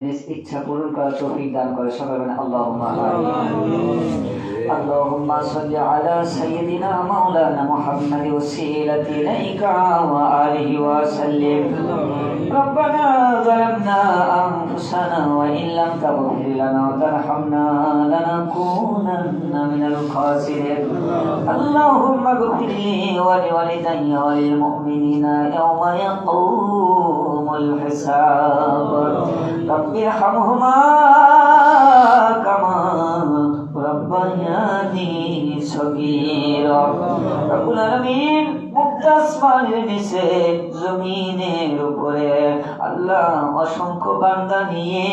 ইচ্ছা পূরণ করার তৌফিক দান করে। সবাই বলেন আল্লাহুম্মা আমিন। আল্লাহুম্মা সাল্লি আলা সাইয়্যিদিনা মাওলানা মুহাম্মাদ ওয়াসিলাতি ইলাইকা ওয়া আলিহি ওয়া সাল্লিম। রব্বানা যালামনা আনফুসানা ওয়া ইন লাম তাগফির লানা ওয়া তারহামনা লানাকুনান্না মিনাল খাসিরিন। আল্লাহুম্মা ইগফিরলি ওয়া লিওয়ালিদাইয়া ওয়া লিল মুমিনিনা ইয়াওমা ইয়াকুমুল হিসাব। রব্বি ইরহামহুমা কামা রাব্বায়ানি সগীরা। রব্বুল আলামিন মুক্ত আসমানের নিচে জমিনের উপরে আল্লাহ অসংখ্য বান্দা নিয়ে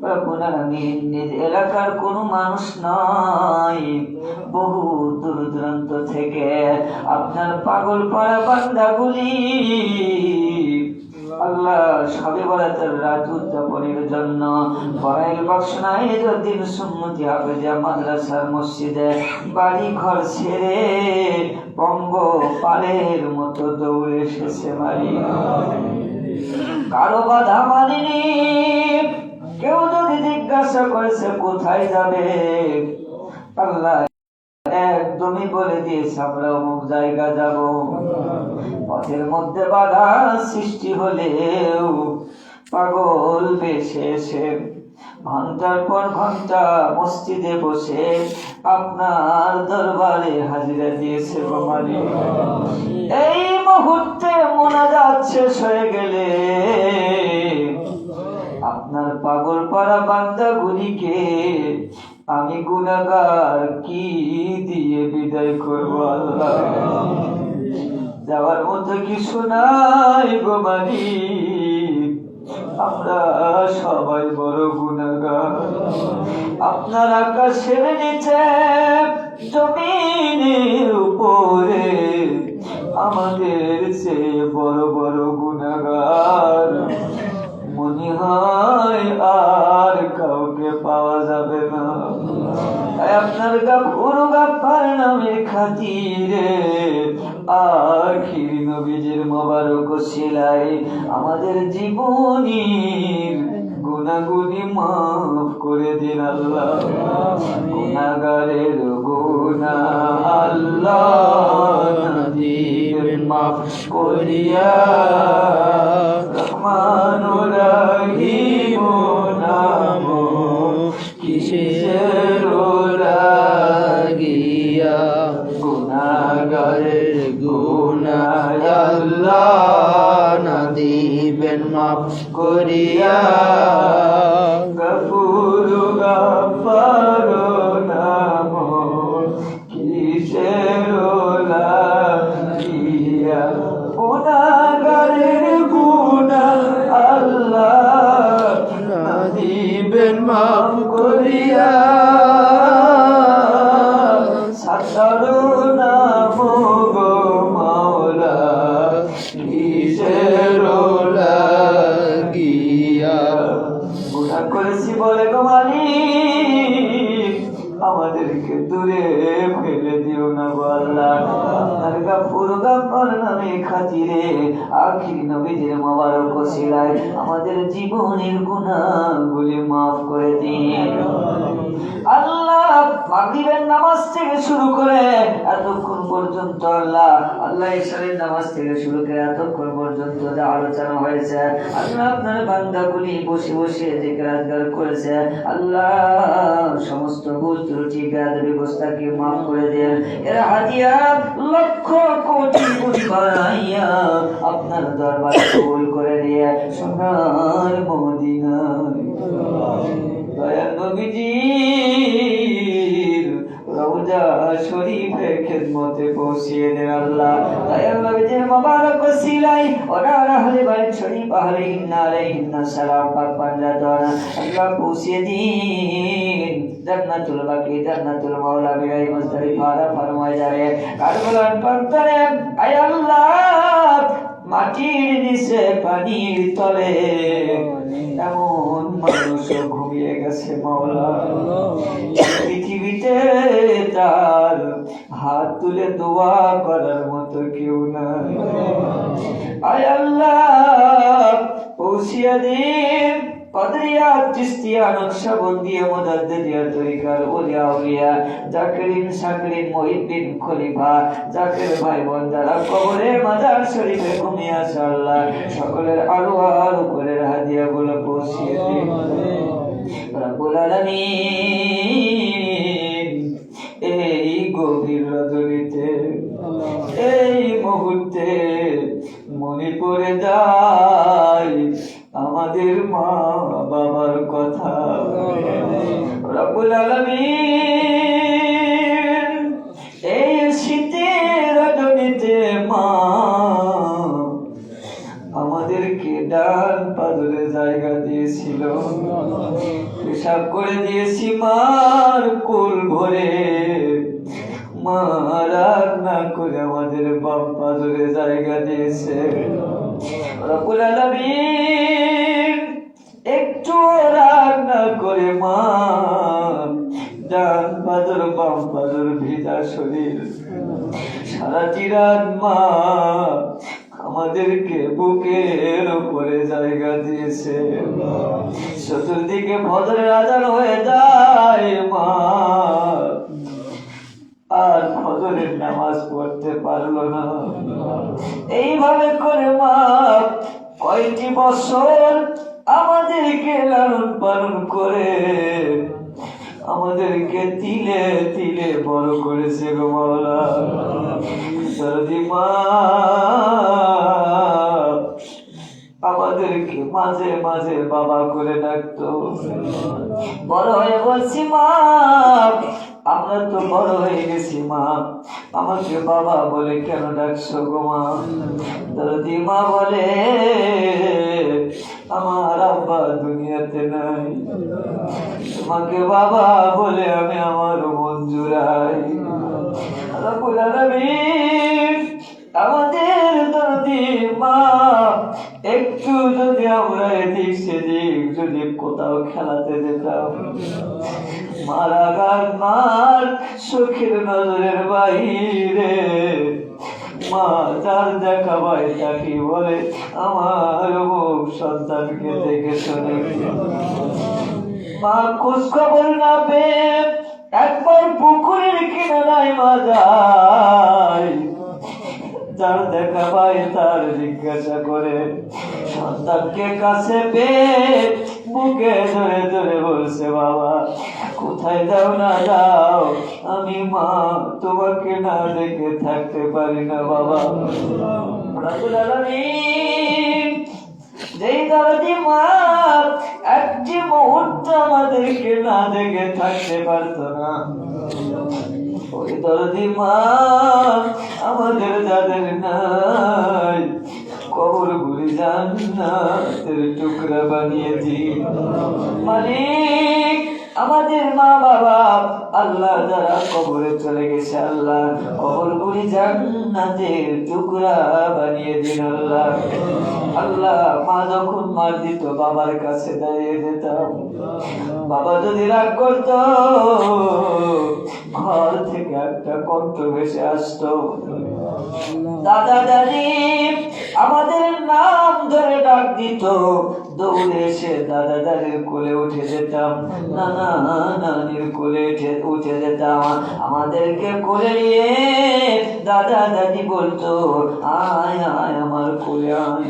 রব্বুল আলামিন নিজ এলাকার কোনো মানুষ নয়, বহু দূর দূরান্ত থেকে আপনার পাগল পাড়া বান্দাগুলি আল্লাহ শবে বরাতের রাত উদ্যাপনের জন্য ফরাইল বক্সনায় দিন সুন্নতি হাফেজা মাদ্রাসার মসজিদে বাড়ি ঘর ছেড়ে পঙ্গপালের মতো দৌড়ে এসেছে মালিক। কারো বাধা মানিনি। কেউ যদি জিজ্ঞাসা করেছে কোথায় যাবে, আল্লাহ একদমই বলে দিয়েছে আমরা অমুক জায়গা যাব। পথের মধ্যে বাধা সৃষ্টি হলেও পাগল বেশে এসে ঘন্টার পর ঘন্টা মসজিদে বসে আপনার দরবারে হাজিরা দিয়েছে গো মালিক। এই মুহূর্তে মোনাজাত শেষ হয়ে গেলে আপনার পাগল পাড়া বান্দাগুলিকে আমি গুনাহগার কি দিয়ে বিদায় করবো আল্লাহ? যাওয়ার মতো কিছু নাই গো মালিক। আমরা সবাই বড় গুনাহগার। আপনার আকাশের নিচে জমিনের উপরে আমাদের চেয়ে বড় বড় গুনাহগার মনে হয় আর কাউকে পাওয়া যাবে না। আপনার গাফুর গাফফার নামের খাতিরে আখির নবীজির মোবারক ওসিলায় আমাদের জীবনের গুনাহগুলি মাফ করে দিন আল্লাহ। গুনাহগারের গুনাহ আল্লাহ দিবেন মাফ করিয়া। রহমানুর রহিম নাম কিসের লাগিয়া, গুনাহগারের গুনাহ আল্লাহ না দিবেন মাফ করিয়া। গফুর গফফার নাম কিসের লাগিয়া, গুনাহগারের গুনাহ আল্লাহ না দিবেন মাফ করিয়া। সাতার নাম গো মাওলা কিসের লাগিয়া। গুনাহ করেছি বলে গো মালিক আমাদেরকে দূরে ফেলে দিও না গো আল্লাহ। আপনার গাফুর গাফফার নামে খাতিরে আখির নবীজির মোবারক ওসিলায় আমাদের জীবনের গুনাহগুলি মাফ করে দিন আল্লাহ। মাগরিবের নামাজ থেকে শুরু করে এতক্ষণ পর্যন্ত আল্লাহ ইশারের নামাজ থেকে শুরু করে এতক্ষণ পর্যন্ত যা আলোচনা হয়েছে আল্লাহ আপনার বান্দাগুলি বসে বসে জিকির আজকার করেছে আল্লাহ সমস্ত ভুল ত্রুটি বেয়াদবি গোস্তাকে মাফ করে দেন। এর হাদিয়া লক্ষ কোটি গুণ বাড়াইয়া আপনার দরবারে কবুল করে দিয়ে সোনার মদিনায় দয়াল নবীজির রওজা শরীফে খিদমতে পৌঁছিয়ে দেন আল্লাহ। দয়াল নবীজির মোবারক ওসিলায় ওনার আহলে বাইত শরীফ আলাইহিন্না সালাম পাক পাঞ্জাতন আল্লাহ পৌঁছিয়ে দিন। জান্নাতুল বাকি জান্নাতুল মাওলা বিরাই মুজদালিফা আরাফার ময়দানে কারবালার প্রান্তরে আয় আল্লাহ মাটির নিচে পানির তলে এমন মানুষ ঘুমিয়ে গেছে মাওলা। পৃথিবীতে তার হাত তুলে দোয়া করার মতো কেউ নাই। আয় আল্লাহ পৌঁছিয়া দিন কাদরিয়া চিশতিয়া নকশবন্দিয়া মুজাদ্দিদিয়া তরিকার ওলিয়া আউলিয়া জাকিরিন শাকিরিন মুহিদ্দিন খলিফা জাকির ভাই বোন যারা কবরে মাজার শরীফে ঘুমিয়ে আছে আল্লাহ সকলের আরওয়াহ উপরের হাদিয়াগুলো পৌঁছিয়ে দিন রব্বুল আলামিন। এই গভীর রজনীতে এই মুহূর্তে মনে পড়ে যায় আমাদের মা বাবার কথা। রব্বুল আলামিন এই শীতের রজনীতে মা আমাদেরকে ডান পাদরে জায়গা দিয়েছিল, পেশাব করে দিয়েছি মার কোল ভরে, মা রান্না করে আমাদের বাপ পাদরে জায়গা দিয়েছে। রব্বুল আলামিন একটু রান্না করে মা ডান পাদর বাম পাদর ভিজা শরীর সারাটি রাত মা আমাদেরকে বুকের উপরে জায়গা দিয়েছে। চতুর্দিকে ফজরের আজান হয়ে যায় মা আর ফজরের নামাজ পড়তে পারলো না। এইভাবে করে মা কয়টি বছর আমাদেরকে লালন পালন করে আমাদেরকে তিলে তিলে বড় করেছে গো মাওলা। দরদি মা আমাদেরকে মাঝে মাঝে বাবা করে ডাকতো। বড় হয়ে বলছি মা আমরা তো বড় হয়ে গেছি মা, আমাকে বাবা বলে কেন ডাকছো গো মা? দরদি মা বলে আমার আব্বা দুনিয়াতে নাই, তোমাকে বাবা বলে আমি আমার মন জুড়াই। রব্বুল আলামিন আমাদের দরদি মা একটু যদি আমরা এদিক সেদিক যদি কোথাও খেলাতে যেতাম মারা গান মার চোখের নজরের বাইরে মা যার দেখা ভাই তাকে বলে আমার মুখ সন্তানকে দেখে শুনে মা খোঁজ খবর না পেয়ে একবার পুকুরের কিনারায় মা যায়, যার দেখা পাই তার জিজ্ঞাসা করে সন্তানকে কাছে পেয়ে বুকে ধরে ধরে বলছে বাবা কোথায় যাও না যাও, আমি মা তোমাকে না দেখে থাকতে পারি না বাবা। রব্বুল আলামিন যেই দরদি মা একটি মুহূর্ত আমাদেরকে না দেখে থাকতে পারতো না, ওই দরদি মা আমাদের যাদের নাই কবর গুলি জান্নাতের টুকরা বানিয়ে দিন মালিক। আমাদের মা বাবা আল্লাহ যারা কবরে চলে গেছে আল্লাহ কবর গুলি জান্নাতের টুকরা বানিয়ে দিন আল্লাহ। আল্লাহ মা যখন মার দিত বাবার কাছে দাঁড়িয়ে যেতাম, বাবা যদি রাগ করত ঘর থেকে একটা কণ্ঠ ভেসে আসতো, দাদা দাদি আমাদের নাম ধরে ডাক দিত, দৌড়ে এসে দাদা দাদির কোলে উঠে যেতাম, নানা নানির কোলে উঠে যেতাম, আমাদেরকে কোলে নিয়ে দাদা দাদি বলতো আয় আয় আমার কোলে আয়,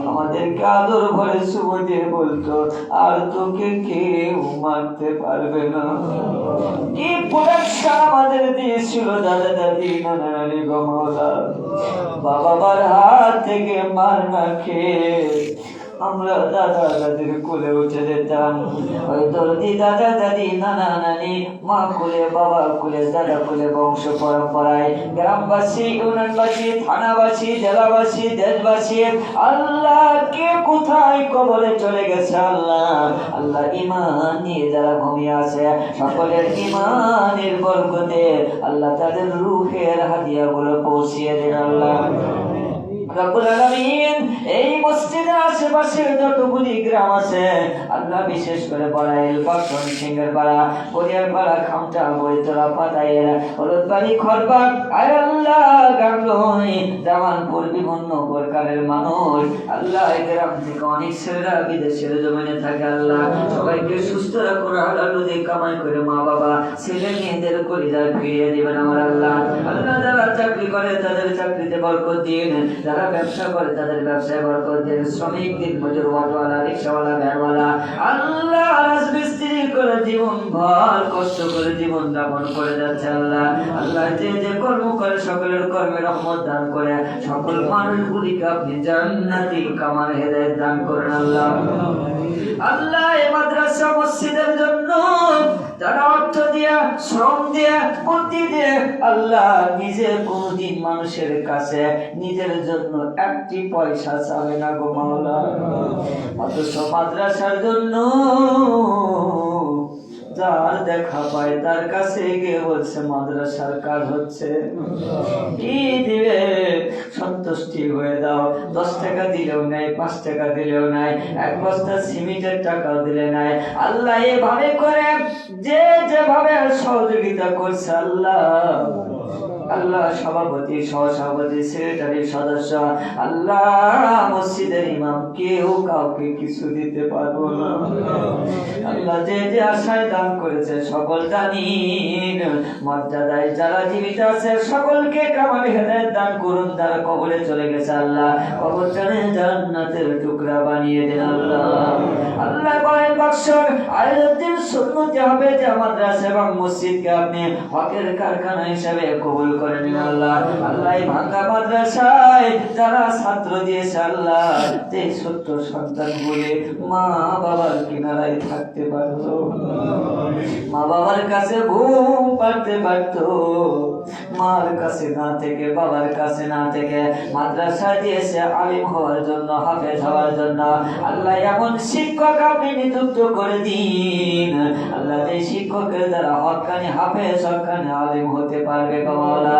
আমাদেরকে আদর ভরে চুমু দিয়ে বলতো আর তোকে কেউ মারতে পারবে না। কি প্রোটেকশন আমাদের দিয়েছিল দাদা দাদি নানা নানি গো মাওলা। বাবার হাত থেকে মার না খেয়ে আমরা দাদা দাদির কোলে উঠে যেতাম। ওই দরদি দাদা দাদি নানা নানি মা কোলে বাবা কোলে দাদা কোলে বংশ পরম্পরায় গ্রামবাসী ইউনিয়নবাসী থানাবাসী জেলাবাসী দেশবাসী আল্লাহ কে কোথায় কবরে চলে গেছে আল্লাহ আল্লাহ ঈমান নিয়ে যারা ঘুমিয়ে আছে সকলের ঈমানের বরকতে আল্লাহ তাদের রূহের হাদিয়াগুলো পৌঁছিয়ে দেন আল্লাহ। রব্বুল আলামিন এই মসজিদের আশেপাশের যতগুলি গ্রাম আছে আল্লাহ বিশেষ করে বড়াইল পাকন সিঙ্গার পাড়া গড়িয়ার পাড়া খামটা বইতলা পাতাইল হলুদবাড়ি খরবাগ আয় আল্লাহ গাংলই জামালপুর বিভিন্ন প্রকারের মানুষ আল্লাহ এই গ্রাম থেকে অনেক ছেলেরা বিদেশের জমিনে থাকে আল্লাহ সবাইকে সুস্থ রাখুন হালাল রুজি কামাই করে মা বাবা ছেলে মেয়েদের কলিজা ফিরিয়ে দিবেন আমার আল্লাহ আল্লাহ যারা চাকরি করে তাদের চাকরিতে বরকত দিন যারা ব্যবসা করে তাদের ব্যবসায় বরকত দিন শ্রমিক দিন মজুর অটোওয়ালা রিক্সাওয়ালা ভ্যানওয়ালা আল্লাহ রাজমিস্ত্রি করে জীবন ভর কষ্ট করে জীবন যাপন করে যাচ্ছে আল্লাহ আল্লাহ যে যে কর্ম করে সকলের কর্মে রহমত দান করে সকল মানুষগুলিকে আপনি জান্নাতি কামাল হেদায়েত দান করেন আল্লাহ আল্লাহ এই মাদ্রাসা মসজিদের জন্য যারা অর্থ দিয়া শ্রম দিয়া বুদ্ধি দিয়ে আল্লাহ নিজে কোনদিন মানুষের কাছে নিজের জন্য একটি পয়সা চাবে না গো মাওলা অথচ মাদ্রাসার জন্য যার দেখা পায় তার কাছে গিয়ে বলছে মাদ্রাসার কাজ হচ্ছে কি দিবে সন্তুষ্টি হয়ে দাও 10 টাকা দিলেও নাই 5 টাকা দিলেও নাই 1 বস্তা সিমেন্টের টাকাও দিলে নাই আল্লাহ এভাবে করে যে যেভাবে সহযোগিতা করছে আল্লাহ আল্লাহ সভাপতি সহসভাপতি সেক্রেটারি সদস্য আল্লাহ মসজিদের ইমাম কেউ কাউকে কিছু দিতে পারবো না আল্লাহ যে যে আশায় দান করেছে সকল দানিন মর্যাদায় যারা জীবিত আছে সকলকে কামাল হেদায়েত দান করুন যারা কবরে চলে গেছে আল্লাহ কবরটাকে জান্নাতের টুকরা বানিয়ে দেন আল্লাহ আল্লাহ বলেন বৎসর আয়োজন সুন্নতি হবে যে মাদ্রাসা এবং মসজিদকে আপনি হকের কারখানা হিসেবে কবুল করে নিন আল্লাহ আল্লাহ এই ভাঙ্গা মাদ্রাসায় যারা ছাত্র দিয়েছে আল্লাহ যে ছোট্ট সন্তান বলে মা বাবার কিনারায় থাকতে পারতো মা বাবার কাছে ঘুম পাড়তে পারতো মার কাছে না থেকে বাবার কাছে না থেকে মাদ্রাসা দিয়েছে আলিম হওয়ার জন্য হাফেজ হওয়ার জন্য আল্লাহ এমন শিক্ষক আপনি নিযুক্ত করে দিন আল্লাহ এই শিক্ষকের দ্বারা হক্কানি হাফেজ হক্কানি আলিম হতে পারবে মাওলা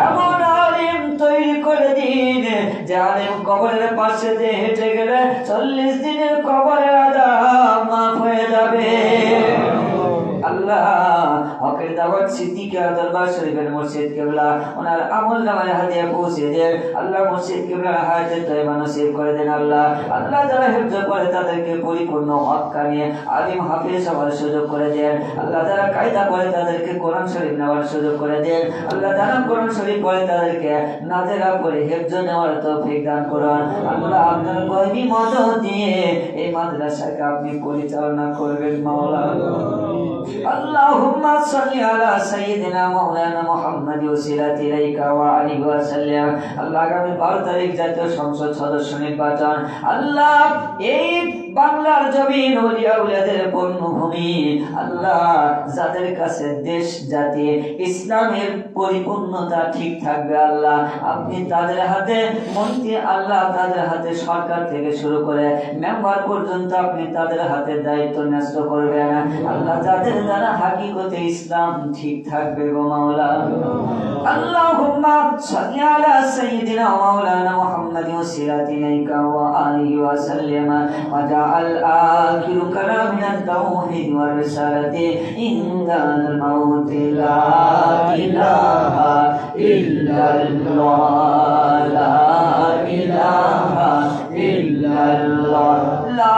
এমন আলিম তৈরি করে দিন যে আলিম কবরের পাশে দিয়ে হেঁটে গেলে 40 দিনের কবরের আযাব মাফ হয়ে যাবে আল্লাহ হকের দাওয়াত সিদ্দিকী দরবার শরীফের মুর্শিদ কিবলা ওনার আমলনামায় হাদিয়া পৌঁছে দেন আল্লাহ মুর্শিদ কিবলার হায়াতে তয়্যিবা নসিব করে দেন আল্লাহ আল্লাহ যারা হিফজ করে তাদেরকে পরিপূর্ণ হক কামিয়ে আলিম হাফেজ হওয়ার সুযোগ করে দেন আল্লাহ যারা কায়দা করে তাদেরকে কোরআন শরীফ নেওয়ার সুযোগ করে দেন আল্লাহ যারা কোরআন শরীফ পড়ে তাদেরকে নাজেরা করে হিফজ নেওয়ার তৌফিক দান করুন আল্লাহ আপনার গয়বী মদদ দিয়ে এই মাদ্রাসাকে আপনি পরিচালনা করবেন মাওলা اللهم صل على سيدنا مولانا محمد وسيلة إليك وعليه وسلم আল্লাহ আগামী 12 তারিখ জাতীয় সংসদ সদস্য নির্বাচন আল্লাহ এই বাংলার জমিন ওলিয়া উলিয়াদের পূর্ণভূমি আল্লাহ যাদের কাছে দেশ জাতি ইসলামের পরিপূর্ণতা ঠিক থাকবে আল্লাহ আপনি তাদের হাতে মন্ত্রী আল্লাহ তাদের হাতে সরকার থেকে শুরু করে মেম্বার পর্যন্ত আপনি তাদের হাতে দায়িত্ব ন্যস্ত করবেন আল্লাহ যাদের দ্বারা হাকিকতে ইসলাম ঠিক থাকবে গো মাওলা আল্লাহুম্মা সাল্লি আলা সাইয়্যিদিনা মাওলানা মুহাম্মাদ ওয়াসিলাতি ইলাইকা ওয়া আলিহি ওয়া সাল্লাম ওয়া জাআল আখিরু কালামিনা তাওহীদ ওয়া রিসালাতি ইনদাল মাউত লা ইলাহা ইল্লাল্লাহ লা ইলাহা ইল্লাল্লাহ লা